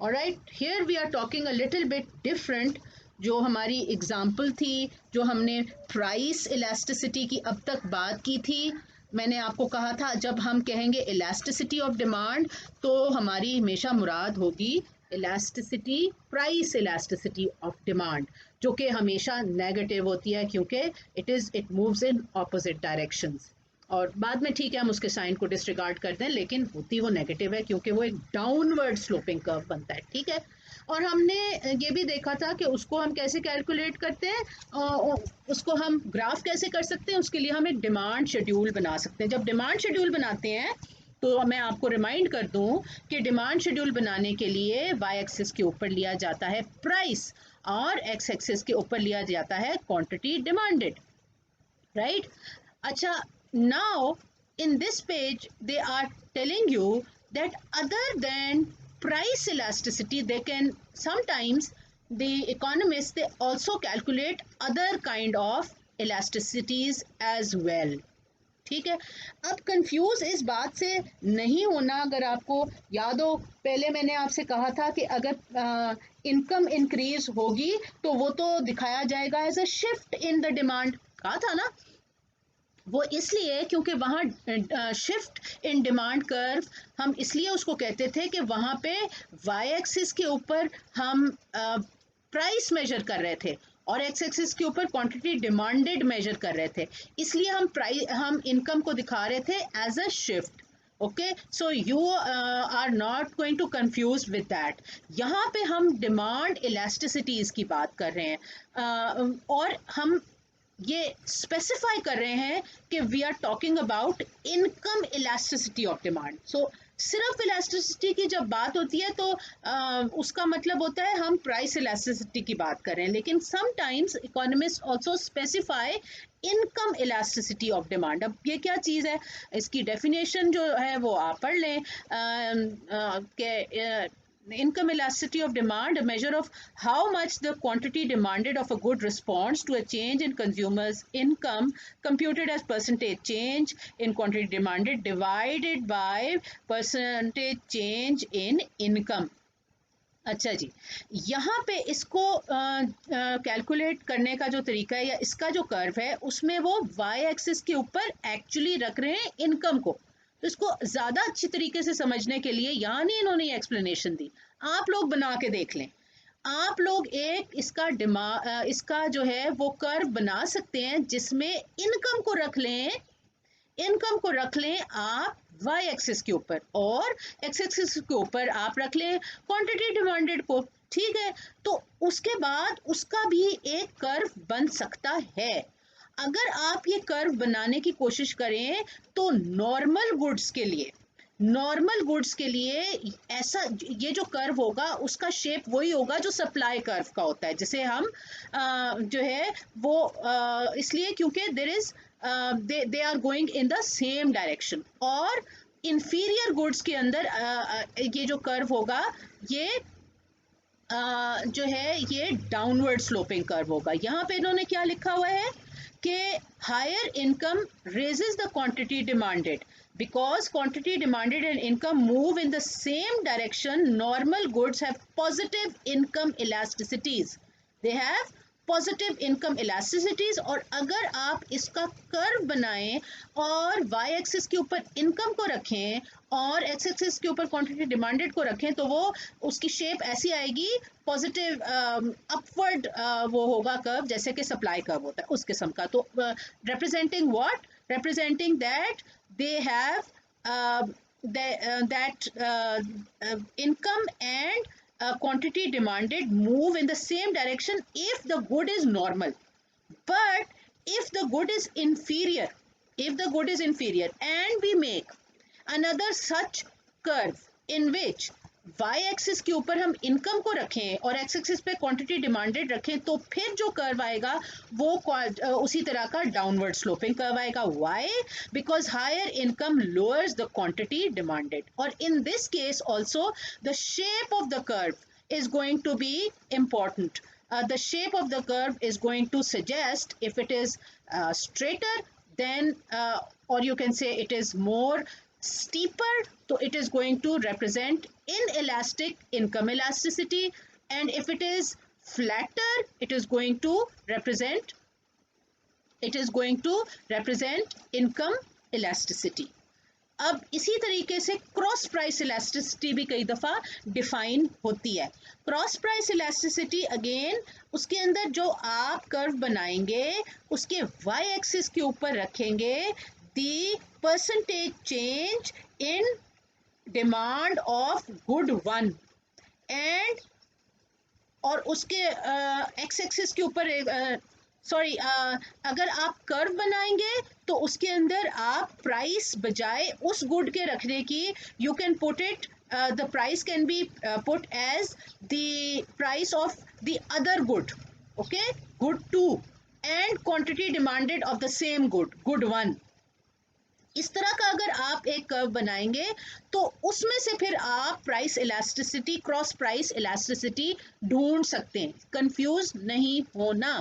Alright, here we are talking a little bit different. जो हमारी एग्जाम्पल थी, जो हमने प्राइस इलास्टिसिटी की अब तक बात की थी, मैंने आपको कहा था जब हम कहेंगे इलास्टिसिटी ऑफ डिमांड तो हमारी हमेशा मुराद होगी elasticity, price elasticity of demand, जो कि हमेशा नेगेटिव होती है क्योंकि it moves in opposite directions. और बाद में ठीक है हम उसके साइन को डिसरिगार्ड करते हैं, लेकिन होती वो नेगेटिव है क्योंकि वो एक डाउनवर्ड स्लोपिंग कर्व बनता है, ठीक है। और हमने ये भी देखा था कि उसको हम कैसे कैलकुलेट करते हैं, उसको हम ग्राफ कैसे कर सकते हैं, उसके लिए हम एक डिमांड शेड्यूल बना सकते हैं। जब डिमांड शेड्यूल बनाते हैं तो मैं आपको रिमाइंड कर दूं कि डिमांड शेड्यूल बनाने के लिए वाई एक्सिस के ऊपर लिया जाता है प्राइस और एक्स एक्सिस के ऊपर लिया जाता है क्वांटिटी डिमांडेड, राइट। अच्छा, now in this page they are telling you that other than price elasticity they can sometimes, the economists they also calculate other kind of elasticities as well, ठीक है। अब confuse इस बात से नहीं होना, अगर आपको याद हो पहले मैंने आपसे कहा था कि अगर इनकम इंक्रीज होगी तो वो तो दिखाया जाएगा as a shift in the demand, कहा था ना। वो इसलिए क्योंकि वहाँ शिफ्ट इन डिमांड कर्व हम इसलिए उसको कहते थे कि वहाँ पे वाई एक्सिस के ऊपर हम प्राइस मेजर कर रहे थे और एक्स एक्सिस के ऊपर क्वांटिटी डिमांडेड मेजर कर रहे थे, इसलिए हम इनकम को दिखा रहे थे as a shift. Okay, so you are not going to confuse with that. यहाँ पे हम डिमांड इलास्टिसिटीज की बात कर रहे हैं और हम ये स्पेसिफाई कर रहे हैं कि we are talking about income elasticity of demand. So सिर्फ इलास्टिसिटी की जब बात होती है तो उसका मतलब होता है हम प्राइस इलास्टिसिटी की बात कर रहे हैं, लेकिन sometimes economist also specify income elasticity of demand. अब ये क्या चीज़ है, इसकी डेफिनेशन जो है वो आप पढ़ लें कि income elasticity of demand, a measure of how much the quantity demanded of a good responds to a change in consumers income, computed as percentage change in quantity demanded divided by percentage change in income। अच्छा जी, यहाँ पे इसको calculate करने का जो तरीका है या इसका जो कर्व है उसमें वो वाई एक्सिस के ऊपर एक्चुअली रख रहे हैं इनकम को। तो इसको ज़्यादा अच्छी तरीके से समझने के लिए यहाँ नहीं इन्होंने ये एक्सप्लेनेशन दी, आप लोग बना के देख लें। आप लोग एक इसका जो है वो कर्व बना सकते हैं जिसमें इनकम को रख लें, इनकम को रख लें आप वाई एक्सिस के ऊपर और एक्स एक्सिस के ऊपर आप रख लें क्वांटिटी डिमांडेड को, ठीक है। तो उसके बाद उसका भी एक कर्व बन सकता है। अगर आप ये कर्व बनाने की कोशिश करें तो नॉर्मल गुड्स के लिए ऐसा ये जो कर्व होगा उसका शेप वही होगा जो सप्लाई कर्व का होता है, जिसे हम जो है वो इसलिए क्योंकि there is they are going in the same direction. और इंफीरियर गुड्स के अंदर ये जो कर्व होगा ये जो है ये डाउनवर्ड स्लोपिंग कर्व होगा। यहाँ पे इन्होंने क्या लिखा हुआ है कि higher income raises the quantity demanded because quantity demanded and income move in the same direction. Normal goods have positive income elasticities. They have positive income इलास्टिसिटीज। और अगर आप इसका कर्व बनाएं और वाई एक्सिस के ऊपर इनकम को रखें और एक्स एक्सिस के ऊपर क्वांटिटी डिमांडेड को रखें तो वो उसकी शेप ऐसी आएगी पॉजिटिव अपवर्ड वो होगा कर्व, जैसे कि सप्लाई कर्व होता है उस किस्म का। तो representing what, representing that they have that income and quantity demanded move in the same direction if the good is normal. But if the good is inferior, and we make another such curve in which Y axis के ऊपर हम income को रखें और X axis पे quantity demanded रखें तो फिर जो कर्व आएगा वो उसी तरह का डाउनवर्ड स्लोपिंग कर्व आएगा। Why? Because higher income lowers the quantity demanded. और in this case also the shape of the curve is going to be important. The shape of the curve is going to suggest if it is straighter then or you can say it is more steeper, so it is going to represent inelastic income elasticity, and if it is flatter it is going to represent income elasticity. अब इसी तरीके से cross price elasticity भी कई दफ़ा define होती है। Cross price elasticity again उसके अंदर जो आप कर्व बनाएंगे उसके वाई एक्सिस के ऊपर रखेंगे the percentage change in demand of good one, and और उसके एक्स एक्सिस के ऊपर सॉरी अगर आप कर्व बनाएंगे तो उसके अंदर आप प्राइस बजाय उस गुड के रखने की, you can put it, the price can be put as the price of the other good, okay, good 2 and quantity demanded of the same good 1. इस तरह का अगर आप एक कर्व बनाएंगे तो उसमें से फिर आप price elasticity, cross price elasticity ढूंढ सकते हैं. कंफ्यूज नहीं होना.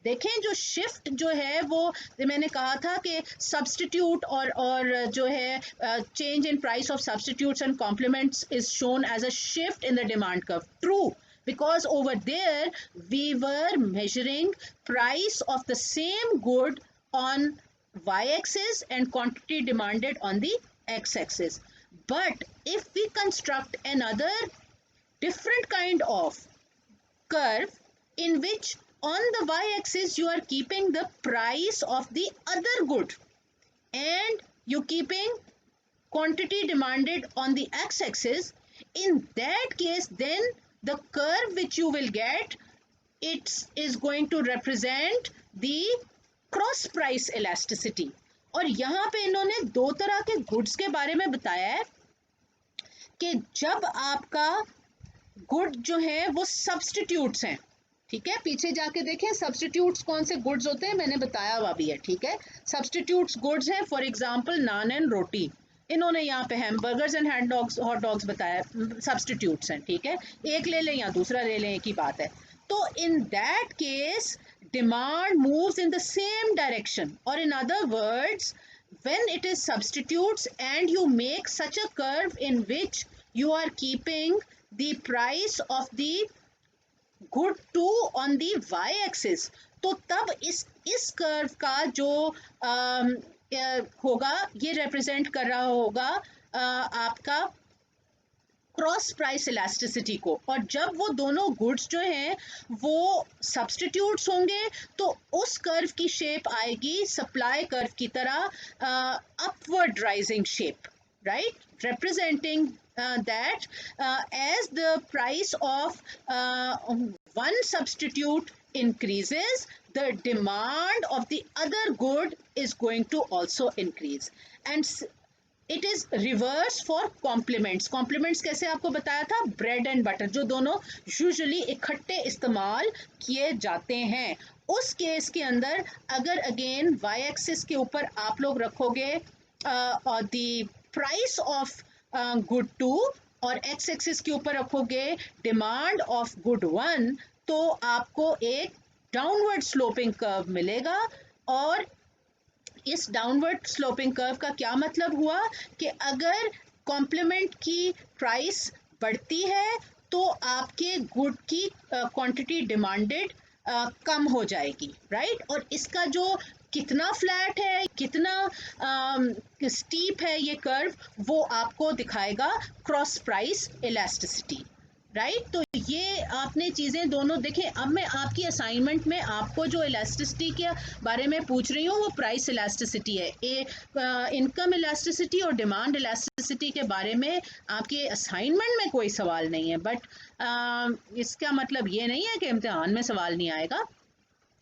देखें जो शिफ्ट जो है वो मैंने कहा था कि सब्स्टिट्यूट और जो है change in price of substitutes and complements is shown as a shift in the demand curve. True, because over there we were measuring price of the same good on y-axis and quantity demanded on the x-axis. But if we construct another different kind of curve in which on the y-axis you are keeping the price of the other good and you keeping quantity demanded on the x-axis, in that case then the curve which you will get, it is going to represent the cross price elasticity. और यहाँ पे इन्होंने दो तरह के goods के बारे में बताया है कि जब आपका गुड जो है वो सब्स्टिट्यूट्स हैं, ठीक है, पीछे जाके देखें सब्स्टिट्यूट्स कौन से गुड्स होते हैं, मैंने बताया हुआ भी है, ठीक है. सब्स्टिट्यूट्स गुड्स हैं, फॉर एग्जांपल नान एंड रोटी. इन्होंने यहाँ पे हैमबर्गर्स एंड हॉट डॉग्स बताया, सब्स्टिट्यूट्स हैं, ठीक है. एक ले लें या दूसरा ले लें, एक ही बात है. तो इन that case demand moves in the same direction, or in other words when it is substitutes and you make such a curve in which you are keeping the price of the good 2 on the y axis, तो तब इस curve का जो होगा ये represent कर रहा होगा आपका क्रॉस प्राइस इलास्टिसिटी को. और जब वो दोनों गुड्स जो हैं वो सब्स्टिट्यूट्स होंगे तो उस कर्व की शेप आएगी सप्लाई कर्व की तरह, upward rising shape, right, representing that as the price of one substitute increases, the demand of the other good is going to also increase. And it is reverse for complements. Complements कैसे आपको बताया था, bread and butter, जो दोनों usually इकट्ठे इस्तेमाल किए जाते हैं. उस केस के अंदर अगर अगेन वाई एक्सिस के ऊपर आप लोग रखोगे द प्राइस ऑफ गुड 2 और एक्स एक्सिस के ऊपर रखोगे डिमांड ऑफ गुड 1, तो आपको एक डाउनवर्ड स्लोपिंग कर्व मिलेगा. और इस डाउनवर्ड स्लोपिंग कर्व का क्या मतलब हुआ कि अगर कॉम्प्लीमेंट की प्राइस बढ़ती है तो आपके गुड की क्वांटिटी डिमांडेड कम हो जाएगी, राइट. और इसका जो कितना फ्लैट है, कितना स्टीप है ये कर्व, वो आपको दिखाएगा क्रॉस प्राइस इलास्टिसिटी, राइट. तो ये आपने चीज़ें दोनों देखें. अब मैं आपकी असाइनमेंट में आपको जो इलास्टिसिटी के बारे में पूछ रही हूँ वो प्राइस इलास्टिसिटी है. इनकम इलास्टिसिटी और डिमांड इलास्टिसिटी के बारे में आपके असाइनमेंट में कोई सवाल नहीं है, बट इसका मतलब ये नहीं है कि इम्तिहान में सवाल नहीं आएगा.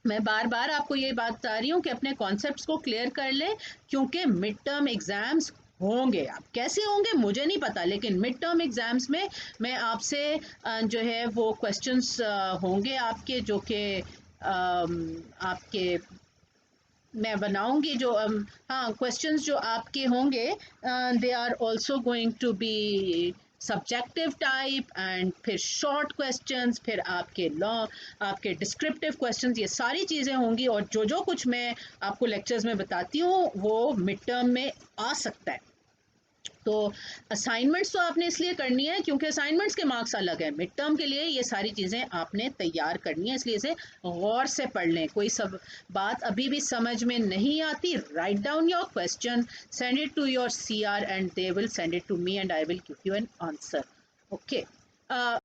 मैं बार बार आपको ये बात बता रही हूँ कि अपने कॉन्सेप्ट्स को क्लियर कर लें, क्योंकि मिड टर्म एग्ज़ाम्स होंगे. आप कैसे होंगे मुझे नहीं पता, लेकिन मिड टर्म एग्ज़ाम्स में मैं आपसे जो है वो क्वेश्चंस होंगे आपके, जो कि आपके मैं बनाऊंगी जो हाँ क्वेश्चंस जो आपके होंगे, they are also going to be subjective type and फिर शॉर्ट क्वेश्चंस, फिर आपके डिस्क्रिप्टिव क्वेश्चंस, ये सारी चीज़ें होंगी. और जो कुछ मैं आपको लेक्चर्स में बताती हूँ वो मिड टर्म में आ सकता है. तो असाइनमेंट्स तो आपने इसलिए करनी है क्योंकि असाइनमेंट्स के मार्क्स अलग है. मिड टर्म के लिए ये सारी चीज़ें आपने तैयार करनी है, इसलिए इसे गौर से पढ़ लें. कोई सब बात अभी भी समझ में नहीं आती, write down your question, send it to your CR and they will send it to me and I will give you an answer. Okay.